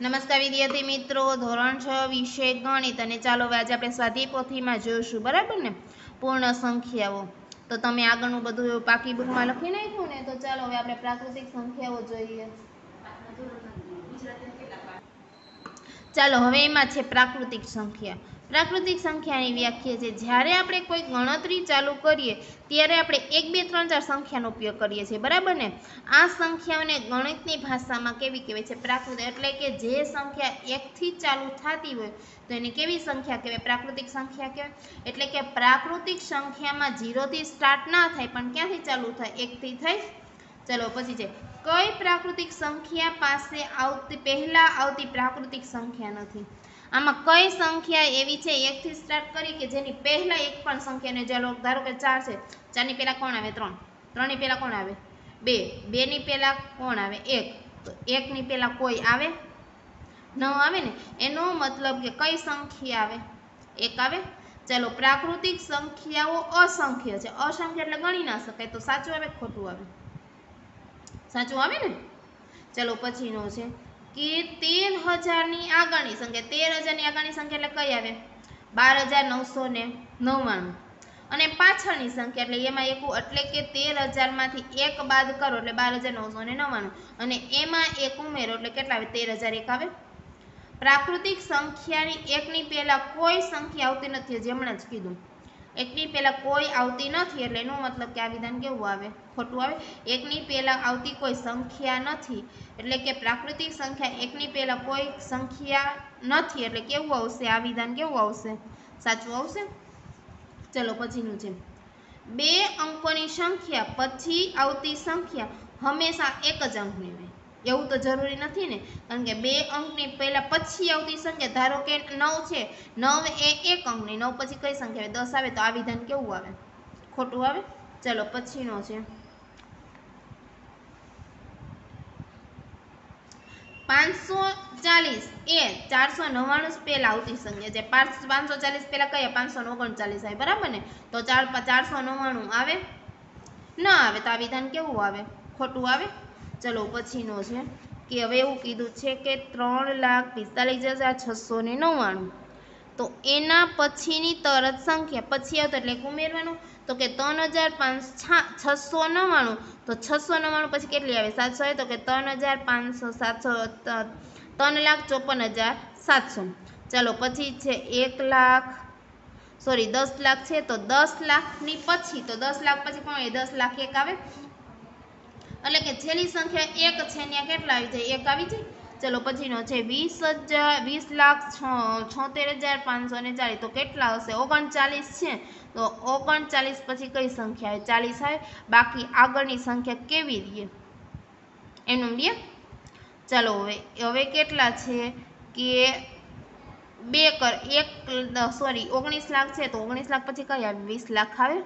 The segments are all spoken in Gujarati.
નમસ્કાર વિદ્યાર્થી મિત્રો, ધોરણ 6 વિષય ગણિત અને ચાલો હવે આજે આપણે સ્વાધ્યાય પોથીમાં જોઈશું, બરાબર ને, પૂર્ણ સંખ્યાઓ. તો તમે આગળનું બધું પાકી બુકમાં લખી નાખ્યું ને, તો ચાલો હવે આપણે પ્રાકૃતિક સંખ્યાઓ જોઈએ. ચાલો હવે એમાં છે પ્રાકૃતિક સંખ્યા. પ્રાકૃતિક સંખ્યાની વ્યાખ્યા છે જ્યારે આપણે કોઈ ગણતરી ચાલુ કરીએ ત્યારે આપણે 1 2 3 4 સંખ્યાનો ઉપયોગ કરીએ છીએ, બરાબર ને. આ સંખ્યાઓને ગણિતની ભાષામાં કેવી કહેવાય છે? પ્રાકૃતિક. એટલે કે જે સંખ્યા 1 થી ચાલુ થતી હોય તો એને કેવી સંખ્યા કહેવાય? પ્રાકૃતિક સંખ્યા કહેવાય. એટલે કે પ્રાકૃતિક સંખ્યામાં 0 થી સ્ટાર્ટ ના થાય પણ ક્યાંથી ચાલુ થાય? 1 થી થાય. ચલો પછી છે કઈ પ્રાકૃતિક સંખ્યા પાસે પહેલા આવતી પ્રાકૃતિક સંખ્યા નથી. આમાં કઈ સંખ્યા એવી છે 1 થી સ્ટાર્ટ કરી કે જેની પહેલા એક પણ સંખ્યાને, ચાલો ધારો કે 4 છે, 4 ની પહેલા કોણ આવે? 3. 3 ની પહેલા કોણ આવે? 2. 2 ની પહેલા કોણ આવે? 1. તો 1 ની પહેલા કોઈ આવે ન આવે ને. એનો મતલબ કે કઈ સંખ્યા આવે? 1 આવે. ચાલો પ્રાકૃતિક સંખ્યાઓ અસંખ્ય છે. અસંખ્ય એટલે ગણી ના શકાય. તો સાચું આવે ખોટું આવે? સાચું આવે ને. ચલો પછીનો છે કે 13,000 ની આગળની સંખ્યા. 13,000 ની આગળની સંખ્યા એટલે કઈ આવે? 12,999. અને પાછળની સંખ્યા એટલે એમાં એક, એટલે કે 13,000 માંથી 1 બાદ કરો એટલે 12,999. અને એમાં 1 ઉમેરો એટલે કેટલા આવે? 13,001 આવે. પ્રાકૃતિક સંખ્યાની 1 ની પહેલા કોઈ સંખ્યા આવતી નથી, હમણાં જ કીધું. 1 ની પહેલા કોઈ આવતી નથી એટલે એનો મતલબ કે આ વિધાન કેવું આવે? ખોટું આવે. 1 ની પહેલા આવતી કોઈ સંખ્યા નથી એટલે કે પ્રાકૃતિક સંખ્યા 1 ની પહેલા કોઈ સંખ્યા નથી એટલે કેવું આવશે? આ વિધાન કેવું આવશે? સાચું આવશે. ચલો પછીનું છે 2 અંકોની સંખ્યા પછી આવતી સંખ્યા હંમેશા એક જ અંકની હોય. એવું તો જરૂરી નથી ને, કારણ કે 2 અંકની પહેલા પછી આવતી સંખ્યા, ધારો કે 9 છે, 9 એ 1 અંકની, 9 પછી કઈ સંખ્યા આવે? 10 આવે. તો આ વિધાન કેવું આવે? ખોટું આવે. ચલો પછીનો છે 540 એ 499 પહેલા આવતી સંખ્યા છે. 540 પહેલા કયા? 539 આવે, બરાબર ને. તો 499 આવે ના આવે. તો આ વિધાન કેવું આવે? ખોટું આવે. ચલો પછીનો છે કે હવે એવું કીધું છે કે 3,45,699. તો એના પછીની તરત સંખ્યા પછી આવતો એટલે ઉમેરવાનું. તો કે 3,699. તો 699 પછી કેટલી આવે? 700 આવે. તો કે 3,500 3,54,700. ચાલો પછી છે 1 લાખ, સોરી 10 લાખ છે. તો 10 લાખની પછી, તો 10 લાખ પછી કોણ આવે? 10 લાખ 1 આવે. એટલે કે છેલ્લી સંખ્યા 1 છે ત્યાં કેટલા આવી જાય? 1 આવી જાય. ચલો પછીનો છે 20,76,540. તો કેટલા હશે? 39 છે. તો 39 પછી કઈ સંખ્યા આવે? 40 આવે. બાકી આગળની સંખ્યા કેવી રહે? એનું રે. ચાલો હવે કેટલા છે કે 19 લાખ છે. તો 19 લાખ પછી કઈ આવે? 20 લાખ આવે.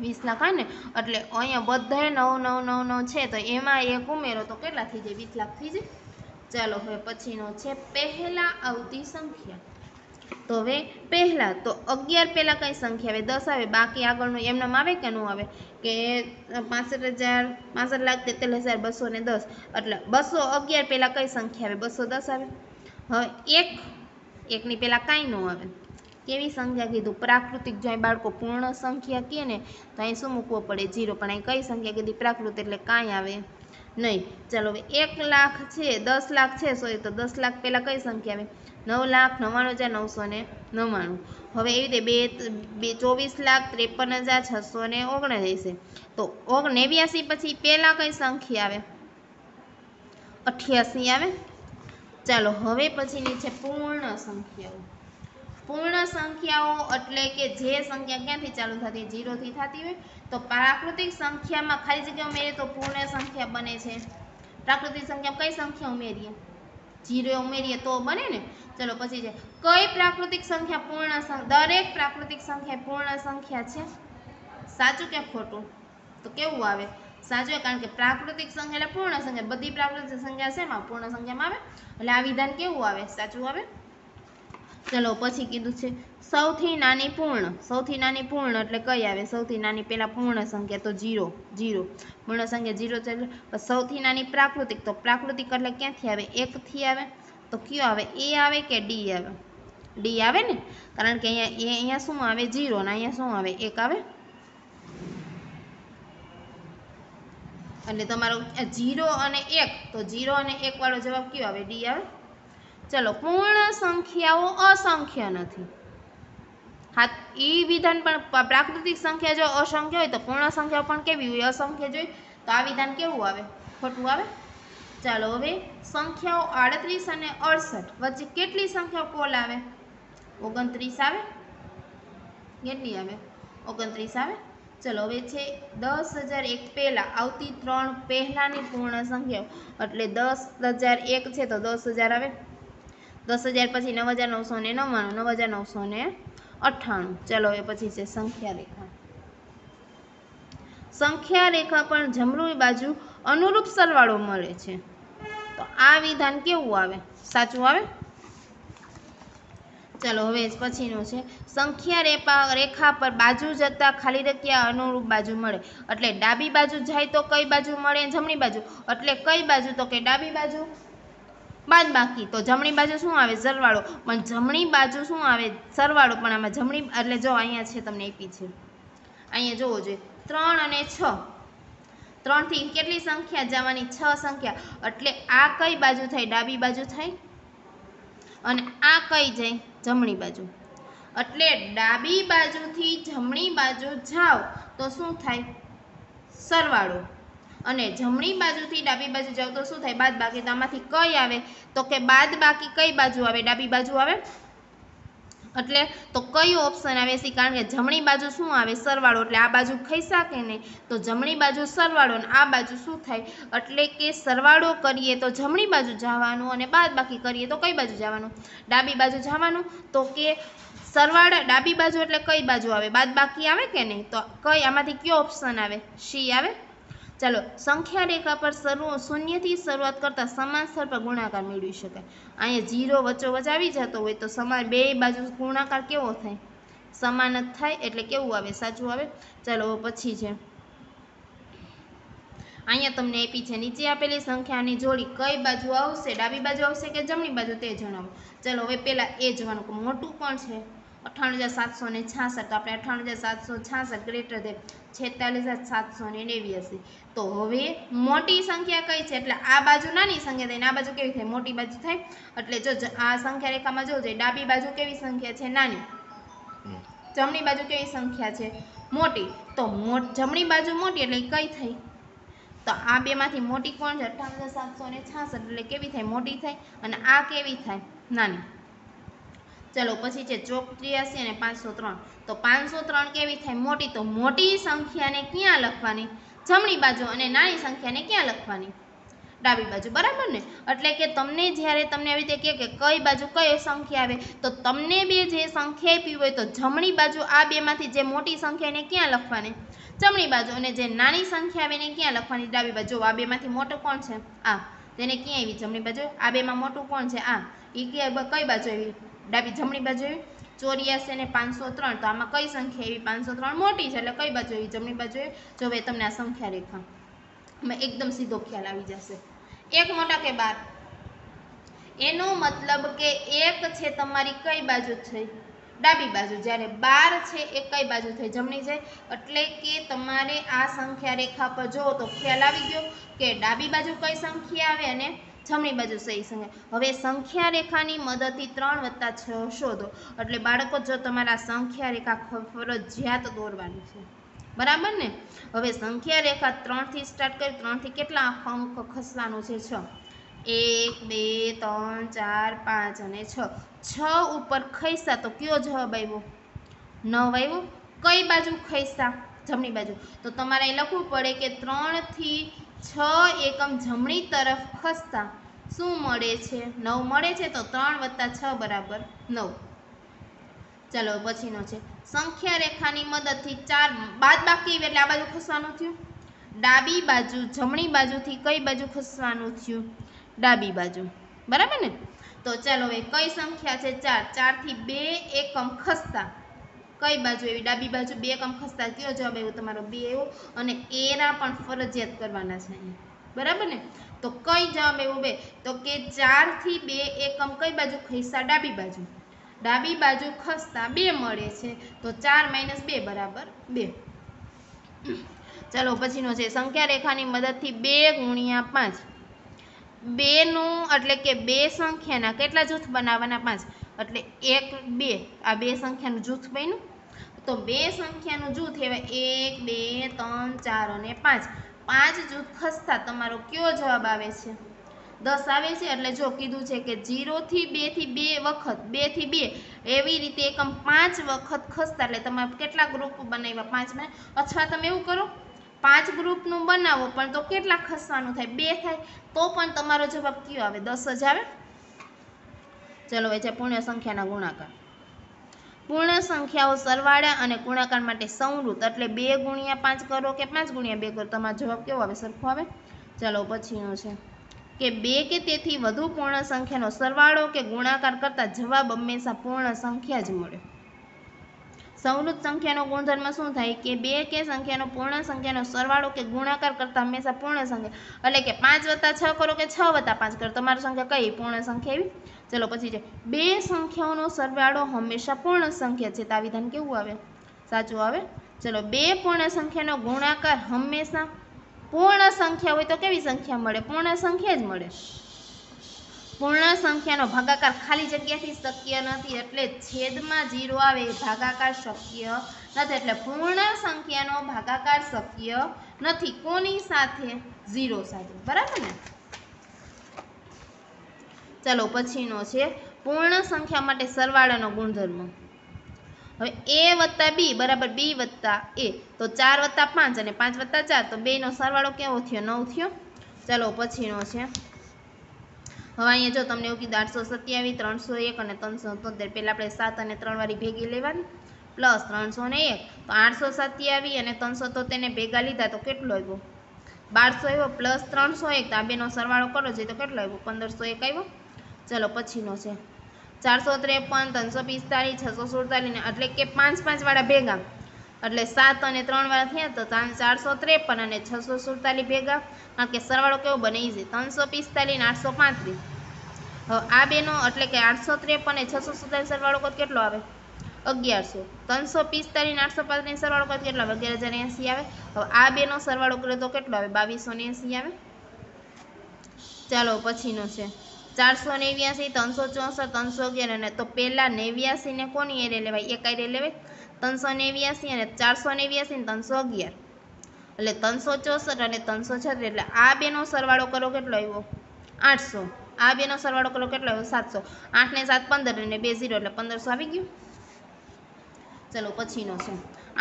20 લાખ આવે ને. એટલે અહીંયા બધાય 9,999 છે. તો એમાં 1 ઉમેરો તો કેટલા થઈ જાય? 20 લાખ થઈ જાય. ચાલો હવે પછીનો છે પહેલા આવતી સંખ્યા. તો હવે પહેલા તો 11 પહેલા કઈ સંખ્યા આવે? 10 આવે. બાકી આગળનું એમનેમ આવે કે ન આવે? કે 65,63,210. એટલે 211 પહેલા કઈ સંખ્યા આવે? 210 આવે. હવે 1 ની પહેલા કાંઈ ન આવે. કેવી સંખ્યા કીધું? પ્રાકૃતિક. જો અહીં બાળકો પૂર્ણ સંખ્યા કહે ને તો અહીં શું મૂકવો પડે? 0. પણ અહીં કઈ સંખ્યા કીધી? પ્રાકૃતિક. એટલે કાંઈ આવે નહીં. ચાલો હવે 1 લાખ છે, 10 લાખ છે, સોરી, તો 10 લાખ પહેલા કઈ સંખ્યા આવે? 9,99,999. હવે એવી રીતે 24,53,679. તો 89 પછી પહેલા કઈ સંખ્યા આવે? 88 આવે. ચાલો હવે પછીની છે પૂર્ણ સંખ્યાઓ. પૂર્ણ સંખ્યાઓ એટલે કે જે સંખ્યા ક્યાંથી ચાલુ થતી? 0 થી થતી હોય. તો પ્રાકૃતિક સંખ્યામાં ખાલી જગ્યા ઉમેરીએ તો પૂર્ણ સંખ્યા બને છે. પ્રાકૃતિક સંખ્યામાં કઈ સંખ્યા ઉમેરીએ? 0 ઉમેરીએ તો બને ને. ચલો પછી છે કઈ પ્રાકૃતિક સંખ્યા પૂર્ણ? દરેક પ્રાકૃતિક સંખ્યા પૂર્ણ સંખ્યા છે. સાચું કે ખોટું? તો કેવું આવે? સાચું. કારણ કે પ્રાકૃતિક સંખ્યા એટલે પૂર્ણ સંખ્યા. બધી પ્રાકૃતિક સંખ્યા શેમાં? પૂર્ણ સંખ્યામાં આવે. એટલે આ વિધાન કેવું આવે? સાચું આવે. ચલો પછી કીધું છે સૌથી નાની પૂર્ણ. સૌથી નાની પૂર્ણ એટલે કઈ આવે? સૌથી નાની પહેલા પૂર્ણ સંખ્યા તો 0 0, પૂર્ણ સંખ્યા 0 છે. સૌથી નાની પ્રાકૃતિક, તો પ્રાકૃતિક એટલે ક્યાંથી આવે? 1 થી આવે. તો કયો આવે? એ આવે કે ડી આવે? ડી આવે ને, કારણ કે અહીંયા શું આવે? 0 ને અહીંયા શું આવે? 1 આવે. એટલે તમારો 0 અને 1, તો 0 અને 1 વાળો જવાબ કયો આવે? ડી આવે. ચલો પૂર્ણ સંખ્યાઓ અસંખ્ય નથી. હા, એ વિધાન પણ પ્રાકૃતિક સંખ્યા જો અસંખ્ય હોય તો પૂર્ણ સંખ્યા પણ કેવી હોય? અસંખ્ય જોઈએ. તો આ વિધાન કેવું આવે? ખોટું આવે. ચાલો હવે સંખ્યાઓ 38 અને 68 વચ્ચે કેટલી સંખ્યાઓ પોલ આવે? 29 આવે. કેટલી આવે? 29 આવે. ચલો હવે છે 10,001 પહેલા આવતી 3 પહેલાની પૂર્ણ સંખ્યાઓ, એટલે 10,001 છે તો 10,000 આવે. 10,000 પછી 9,999, 9,998. ચલો હવે પછી છે સંખ્યા રેખા. સંખ્યા રેખા પર જમણી બાજુ અનુરૂપ સરવાળો મળે છે. તો આ વિધાન કેવું આવે? સાચું આવે. ચલો હવે પછીનું છે સંખ્યા રેખા પર બાજુ જતા ખાલી જગ્યા અનુરૂપ બાજુ મળે. એટલે ડાબી બાજુ જાય તો કઈ બાજુ મળે? જમણી બાજુ. એટલે કઈ બાજુ? તો કે ડાબી બાજુ. બાદ બાકી તો જમણી બાજુ શું આવે? સરવાળો. પણ જમણી બાજુ શું આવે? સરવાળો. પણ આમાં જમણી એટલે જો અહીંયા છે, તમને આપી છે, અહીંયા જોવો જોઈએ 3 અને 6. 3 થી કેટલી સંખ્યા જવાની? 6 સંખ્યા. એટલે આ કઈ બાજુ થાય? ડાબી બાજુ થાય. અને આ કઈ જાય? જમણી બાજુ. એટલે ડાબી બાજુથી જમણી બાજુ જાઓ તો શું થાય? સરવાળો. અને જમણી બાજુથી ડાબી બાજુ જાઓ તો શું થાય? બાદ બાકી. તો આમાંથી કઈ આવે? તો કે બાદ બાકી કઈ બાજુ આવે? ડાબી બાજુ આવે. એટલે તો કયો ઓપ્શન આવે છે? કારણ કે જમણી બાજુ શું આવે? સરવાળો. એટલે આ બાજુ ખાઈ શકે નહીં, તો જમણી બાજુ સરવાળો અને આ બાજુ શું થાય? એટલે કે સરવાળો કરીએ તો જમણી બાજુ જવાનું અને બાદ બાકી કરીએ તો કઈ બાજુ જવાનું? ડાબી બાજુ જવાનું. તો કે સરવાળા ડાબી બાજુ એટલે કઈ બાજુ આવે? બાદ બાકી આવે કે નહીં? તો કઈ આમાંથી કયો ઓપ્શન આવે? સી આવે. ચાલો સંખ્યા રેખા પર શૂન્યથી શરૂઆત કરતા સમાન સ્તર પર ગુણાકાર મેળવી શકાય. અહીંયા 0 વચ્ચોવચ આવી જતો હોય તો સમાન બે બાજુ ગુણાકાર કેવો થાય? સમાન જ થાય. એટલે કેવું આવે? સાચું આવે. ચાલો પછી છે અહીંયા તમને આપી છે નીચે આપેલી સંખ્યાની જોડી કઈ બાજુ આવશે? ડાબી બાજુ આવશે કે જમણી બાજુ? તે જણાવો. ચાલો હવે પહેલા એ જોવાનું કે મોટું કોણ છે? 98,766. તો આપણે 98,766 ગ્રેટર ધેન 46,789. તો હવે મોટી સંખ્યા કઈ છે? એટલે આ બાજુ નાની સંખ્યા થાય, આ બાજુ કેવી થાય? મોટી બાજુ થાય. એટલે જો આ સંખ્યા રેખામાં જોજો, ડાબી બાજુ કેવી સંખ્યા છે? નાની. જમણી બાજુ કેવી સંખ્યા છે? મોટી. તો જમણી બાજુ મોટી એટલે કઈ થઈ? તો આ બેમાંથી મોટી કોણ છે? 98,766. એટલે કેવી થાય? મોટી થાય. અને આ કેવી થાય? નાની. ચલો પછી છે 84 અને 503. તો 503 કેવી થાય? મોટી. તો મોટી સંખ્યાને ક્યાં લખવાની? જમણી બાજુ. અને નાની સંખ્યાને ક્યાં લખવાની? ડાબી બાજુ. બરાબર ને. એટલે કે તમને જ્યારે તમને આવી રીતે કે કઈ બાજુ કઈ સંખ્યા આવે, તો તમને બે જે સંખ્યા આપી હોય તો જમણી બાજુ આ બેમાંથી જે મોટી સંખ્યા એને ક્યાં લખવાની? જમણી બાજુ. અને જે નાની સંખ્યા આવે એને ક્યાં લખવાની? ડાબી બાજુ. આ બેમાંથી મોટું કોણ છે? આ. તેને ક્યાં આવી? જમણી બાજુ. આ બેમાં મોટું કોણ છે? આ. એ કઈ બાજુ આવી? ડાબી જમણી બાજુ આવી. 84 અને 503. તો આમાં કઈ સંખ્યા આવી? 503 મોટી છે એટલે કઈ બાજુ આવી? જમણી બાજુ આવી. જો હવે તમને આ સંખ્યા રેખા એકદમ સીધો ખ્યાલ આવી જશે. 1 મોટા કે 12? એનો મતલબ કે 1 છે તમારી કઈ બાજુ થઈ? ડાબી બાજુ. જ્યારે 12 છે એ કઈ બાજુ થઈ? જમણી જાય. એટલે કે તમારે આ સંખ્યા રેખા પર જો તો ખ્યાલ આવી ગયો કે ડાબી બાજુ કઈ સંખ્યા આવે અને જમણી બાજુ સહી સંખ્યા. હવે સંખ્યા રેખાની મદદથી 3 + 6 શોધો. એટલે બાળકો જો તમારા સંખ્યા રેખા ફરજિયાત દોરવાની છે. બરાબર ને. હવે સંખ્યા રેખા 3 થી સ્ટાર્ટ કરી. 3 થી કેટલા અંક ખસવાનું છે? 6. 1 2 3 4 5 અને 6. 6 ઉપર ખસ્યા તો કયો જવાબ આવ્યો? 9 આવ્યો. કઈ બાજુ ખસ્યા? જમણી બાજુ. તો તમારે અહીં લખવું પડે કે 3 થી 6 એકમ જમણી તરફ ખસતા શું મળે છે? 9 મળે છે. તો 3 + 6 = 9. ચાલો પછીનો છે સંખ્યા રેખાની મદદથી 4 બાદ બાકી એટલે આ બાજુ ખસવાનું થયું. ડાબી બાજુ. જમણી બાજુથી કઈ બાજુ ખસવાનું થયું? ડાબી બાજુ. બરાબર ને. તો તો ચાલો હવે કઈ સંખ્યા છે 4 4 થી 2 એકમ ખસતા કઈ બાજુ એવી ડાબી બાજુ 2 એકમ ખસતા કયો જવાબ આવ્યો તમારો 2 આવ્યો અને એરા પણ ફરજિયાત કરવાના છે બરાબર ને તો કઈ જવાબ આવ્યો બે તો કે 4 થી 2 એકમ કઈ બાજુ ખસ્યા ડાબી બાજુ ખસતા 2 મળે છે તો 4 - 2 બરાબર 2 ચાલો પછીનો છે સંખ્યા રેખાની મદદથી 2 × 5 2 નું એટલે કે 2 સંખ્યાના કેટલા જૂથ બનાવવાના 5 એટલે 1 2 આ 2 સંખ્યાનું જૂથ બન્યું તો 2 સંખ્યાનું જૂથ એવા 1 2 3 4 અને 5 5 જૂથ ખસતા તમારો કયો જવાબ આવે છે 10 આવે છે એટલે જો કીધું છે કે 0 થી 2 થી 2 વખત 2 થી 2 એવી રીતે એકમ 5 વખત ખસતા એટલે તમારે કેટલા ગ્રુપ બનાવ્યા 5 માં અથવા તમે એવું કરો 5 ગ્રુપનું બનાવો પણ તો કેટલા ખસવાનું થાય 2 થાય તો પણ તમારો જવાબ કયો આવે 10 જ આવે ચલો હવે છે પૂર્ણ સંખ્યાના ગુણાકાર પૂર્ણ સંખ્યાઓ સરવાળા અને ગુણાકાર માટે સંવૃત એટલે 2 × 5 કરો કે 5 × 2 કરો તમારો જવાબ કેવો આવે સરખો આવે ચાલો પછીનો છે કે 2 કે તેથી વધુ પૂર્ણ સંખ્યાનો સરવાળો કે ગુણાકાર કરતા જવાબ હંમેશા પૂર્ણ સંખ્યા જ મળે સંવૃત સંખ્યાનો ગુણધર્મ શું થાય કે 2 કે સંખ્યાનો પૂર્ણ સંખ્યાનો સરવાળો કે ગુણાકાર કરતા હંમેશા પૂર્ણ સંખ્યા એટલે કે 5 + 6 કરો કે 6 + 5 કરો તમારી સંખ્યા કઈ પૂર્ણ સંખ્યા એવી ચલો પછી છે 2 સંખ્યાઓનો સરવાળો હંમેશા પૂર્ણ સંખ્યા છે તો આ વિધાન કેવું આવે સાચું આવે ચલો 2 પૂર્ણ સંખ્યાનો ગુણાકાર હંમેશા પૂર્ણ સંખ્યા હોય તો કેવી સંખ્યા મળે પૂર્ણ સંખ્યા જ મળે પૂર્ણ સંખ્યાનો ભાગાકાર ખાલી જગ્યાથી શક્ય નથી એટલે છેદમાં 0 આવે ભાગાકાર શક્ય નથી એટલે પૂર્ણ સંખ્યાનો ભાગાકાર શક્ય નથી કોની સાથે 0 સાથે બરાબર ને ચાલો પછીનો છે પૂર્ણ સંખ્યા માટે સરવાળાનો ગુણધર્મ હવે a + b બરાબર b + a તો 4 + 5 અને 5 + 4 તો બેનો સરવાળો કેવો થયો 9 થયો ચાલો પછીનો છે હવે અહીંયા જો તમને એવું કીધું 827 301 અને 373 પહેલાં આપણે 7 અને 3 વાળી ભેગી લેવાની પ્લસ 301 તો 827 અને 373 ને ભેગા લીધા તો કેટલો આવ્યો 1200 આવ્યો પ્લસ 301 તો આ બેનો સરવાળો કરો છે તો કેટલો આવ્યો 1501 આવ્યો ચલો પછીનો છે 453 345 647 એટલે કે 5 વાળા ભેગા એટલે 7 અને 3 વાળા થયા તો 453 અને 647 ભેગા કારણ કે સરવાળો કેવો બને છે 345 અને 835 હવે આ બેનો એટલે કે 853 અને 647 સરવાળો કદ કેટલો આવે 1100 345 અને 835 સરવાળો કદ કેટલો આવે 11080 આવે હવે આ બેનો સરવાળો કરે તો કેટલો આવે 2280 આવે ચાલો પછીનો છે 489 364 311 અને તો પહેલા 89 ને કોની એરે લેવાય એક એરે લેવાય 389 અને 489 ને 311 એટલે 364 અને 336 એટલે આ બેનો સરવાળો કરો કેટલો આવ્યો 800 આ બેનો સરવાળો કરો કેટલો આવ્યો 700 8 ને 7 15 અને 2 0 એટલે 1500 આવી ગયું ચલો પછીનો છે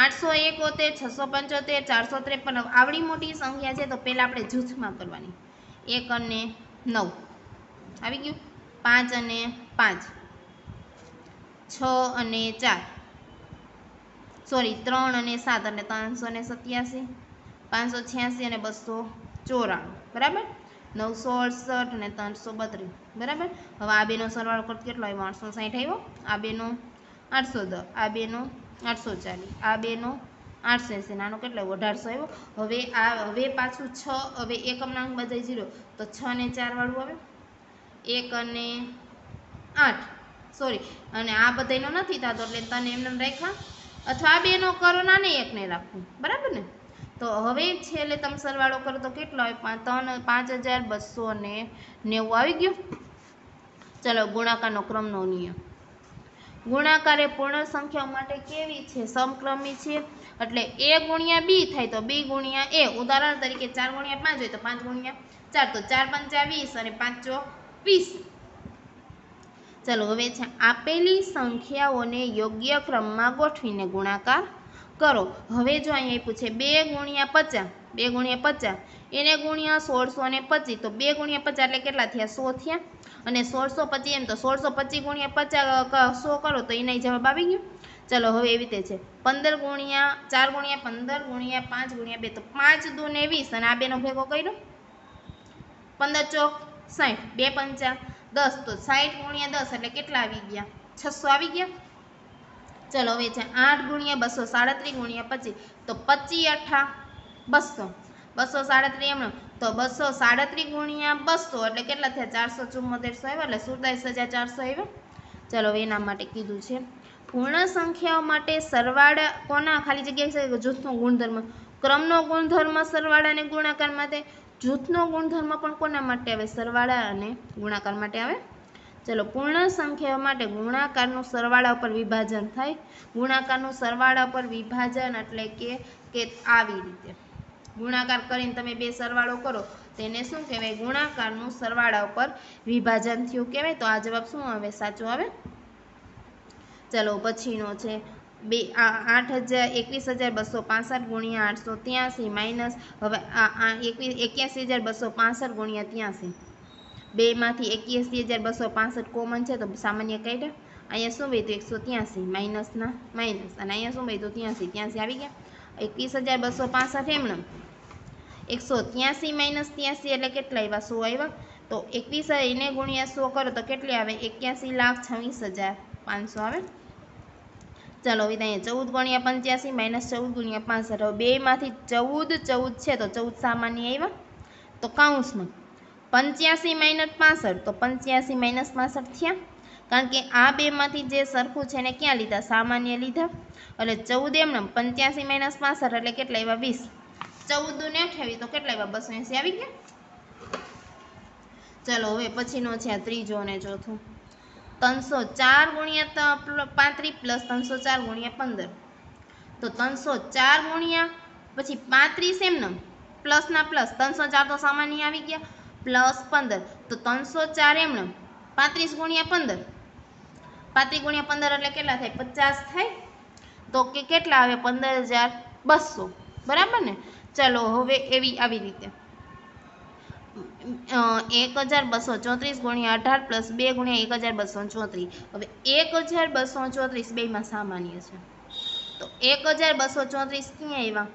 871 675 453 આવડી મોટી સંખ્યા છે તો પહેલાં આપણે જૂથમાં કરવાની 1 અને 9 આવી ગયું 5 અને 5 6 અને 4 સોરી 3 અને 7 એટલે 387 586 અને 294 બરાબર 968 અને 332 બરાબર હવે આ બેનો સરવાળો કર કેટલો આવ્યો 860 આવ્યો આ બેનો 810 આ બેનો 840 આ બેનો 880 નાનો કેટલો આવ્યો 1800 આવ્યો હવે પાછું 6 હવે એકમનાંક બધાય 0 તો 6 અને 4 વાળું આવે 1 અને 8 સોરી અને આ બધાનો નથી થતો એટલે તને એમને રાખ્યા અથવા આ બેનો કરો નાને એકને રાખવું બરાબર ને તો હવે છેલ્લે તમે સરવાળો કરો તો કેટલો આવે 5290 આવી ગયો ચલો ગુણાકારનો ક્રમનો નિયમ ગુણાકાર એ પૂર્ણ સંખ્યાઓ માટે કેવી છે સમક્રમી છે એટલે a × b થાય તો b × a ઉદાહરણ તરીકે 4 × 5 હોય તો 5 × 4 તો 4 × 5 = 20 અને 5 × 20 ચલો હવે છે આપેલી સંખ્યાઓને યોગ્ય ક્રમમાં ગોઠવીને ગુણાકાર કરો હવે જો અહીંયા પૂછે 2 × 50 2 × 50 એને ગુણ્યા 1625 તો 2 × 50 એટલે કેટલા થયા 100 થયા અને 1625 એમ તો 1625 × 50 100 કરો તો એના જવાબ આવી ગયો ચલો હવે એવી રીતે છે 15 × 4 × 15 × 5 × 2 તો 5 × 2 = 20 અને આ બેનો ભેગો કર્યો 15 ચોક 60 2 પંચા 10 તો 60 ગુણ્યા 10 એટલે કેટલા આવી ગયા 600 આવી ગયા। ચલો હવે છે 8 ગુણ્યા 237 ગુણ્યા 25 તો 25 અઠા 200 237 એમનો તો 237 ગુણ્યા 200 એટલે કેટલા થયા 474 આવ્યા એટલે 47400 આવ્યા। ચલો હવે એના માટે કીધું છે પૂર્ણ સંખ્યાઓ માટે સરવાળા કોના ખાલી જગ્યા છે જૂથનો ગુણધર્મ ક્રમનો ગુણધર્મ સરવાળા અને ગુણાકાર માટે જૂથનો ગુણધર્મ પણ કોના માટે આવે સરવાળા અને ગુણાકાર માટે આવે। ચલો પૂર્ણ સંખ્યાઓ માટે ગુણાકારનું સરવાળા ઉપર વિભાજન થાય ગુણાકારનું સરવાળા પર વિભાજન એટલે કે આવી રીતે ગુણાકાર કરીને તમે બે સરવાળો કરો તેને શું કહેવાય ગુણાકારનું સરવાળા ઉપર વિભાજન થયું કહેવાય। તો આ જવાબ શું આવે સાચો આવે। ચલો પછીનો છે 21,265 ગુણ્યા 883 માઇનસ હવે 81,265 ગુણ્યા 83 બેમાંથી 81,265 કોમન છે તો સામાન્ય કાઢ્યા અહીંયા શું વધ્યું 183 માઇનસના માઇનસ અને અહીંયા શું વધ્યું 83 આવી ગયા 21,265 એમને 183 માઇનસ 83 એટલે કેટલા આવ્યા 100 આવ્યા તો 21 એને ગુણ્યા 100 કરો તો કેટલી આવે 81,26,500 આવે। ચાલો હવે અહીંયા 14 ગુણ્યા 85 માઇનસ 14 ગુણ્યા 65 બેમાંથી 14 છે તો 14 સામાન્ય આવ્યા તો કાઉન્સમાં 85 માઇનસ 65 તો 85 માઇનસ 65 થયા કારણ કે આ બેમાંથી જે સરખું છે એને ક્યાં લીધા સામાન્ય લીધા એટલે 14 એમને 85 માઇનસ 65 એટલે કેટલા આવ્યા 20 14 ને 28 તો કેટલા આવ્યા 280 આવી ગયા। ચલો હવે પછીનો છે આ ત્રીજો અને ચોથો 304 ગુણ્યા 35 પ્લસ 304 ગુણ્યા 15 તો 304 ગુણ્યા પછી 35 એમને પ્લસના પ્લસ 304 તો સામાન્ય આવી ગયા પ્લસ 15 તો 304 એમને 35 ગુણ્યા 15 35 ગુણ્યા 15 એટલે કેટલા થાય 50 થાય તો કે કેટલા આવે 15,200 બરાબર ને। ચલો હવે આવી રીતે 1,234 ગુણ્યા 18 પ્લસ 2 ગુણ્યા 1,234 હવે 1,234 બેમાં સામાન્ય છે તો 1,234 ક્યાં આવ્યા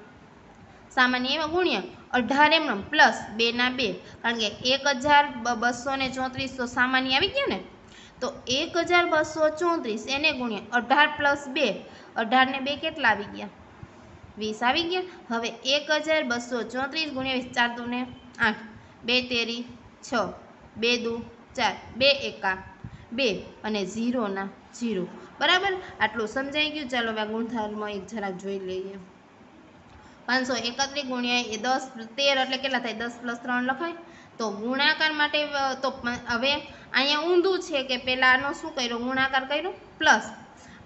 સામાન્ય એવા ગુણ્યા 18 એમનો પ્લસ 2 ના 2 કારણ કે 1,234 તો સામાન્ય આવી ગયા ને તો 1,234 એને ગુણ્યા 18 પ્લસ 2 18 ને 2 કેટલા આવી ગયા 20 આવી ગયા। હવે 1,234 ગુણ્યા 4 દૂને 8 2 તેરી 6 2 દુ 4 2 એકા 2 અને 0 ના 0 બરાબર આટલું સમજાઈ ગયું। ચાલો હવે ગુણધર્મ એક જરાક જોઈ લઈએ 531 ગુણ્યા 10 13 એટલે કેટલા થાય 10 પ્લસ 3 લખાય તો ગુણાકાર માટે તો હવે અહીંયા ઊંધું છે કે પહેલાં આનો શું કર્યો ગુણાકાર કર્યો પ્લસ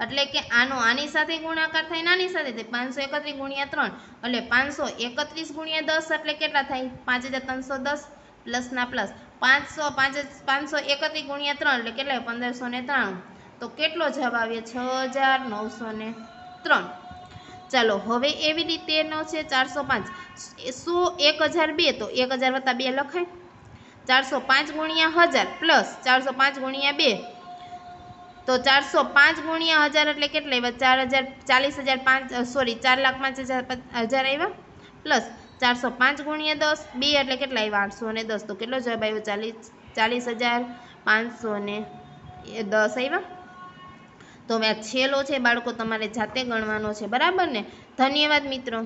એટલે કે આનો આની સાથે ગુણાકાર થાય નાની સાથે થાય 531 ગુણ્યા 3 એટલે 531 ગુણ્યા 10 એટલે કેટલા થાય 5,310 પ્લસના પ્લસ 531 ગુણ્યા 3 એટલે કેટલા 1,593 તો કેટલો જવાબ આવે 6,903। ચાલો હવે એવી રીતે નો છે 405 1,002 તો 1,000 વત્તા 2 લખાય 405 ગુણ્યા 1000 પ્લસ 405 ગુણ્યા 2 તો 405 ગુણ્યા 1000 એટલે કેટલા આવ્યા 40,005 સોરી 4,05,000 આવ્યા પ્લસ 405 ગુણ્યા 10 2 એટલે કેટલા આવ્યા 810 તો કેટલો જવાબ આવ્યો 40,510 આવ્યા। તો હવે આ છેલ્લો છે બાળકો તમારે જાતે ગણવાનો છે બરાબર ને। ધન્યવાદ મિત્રો।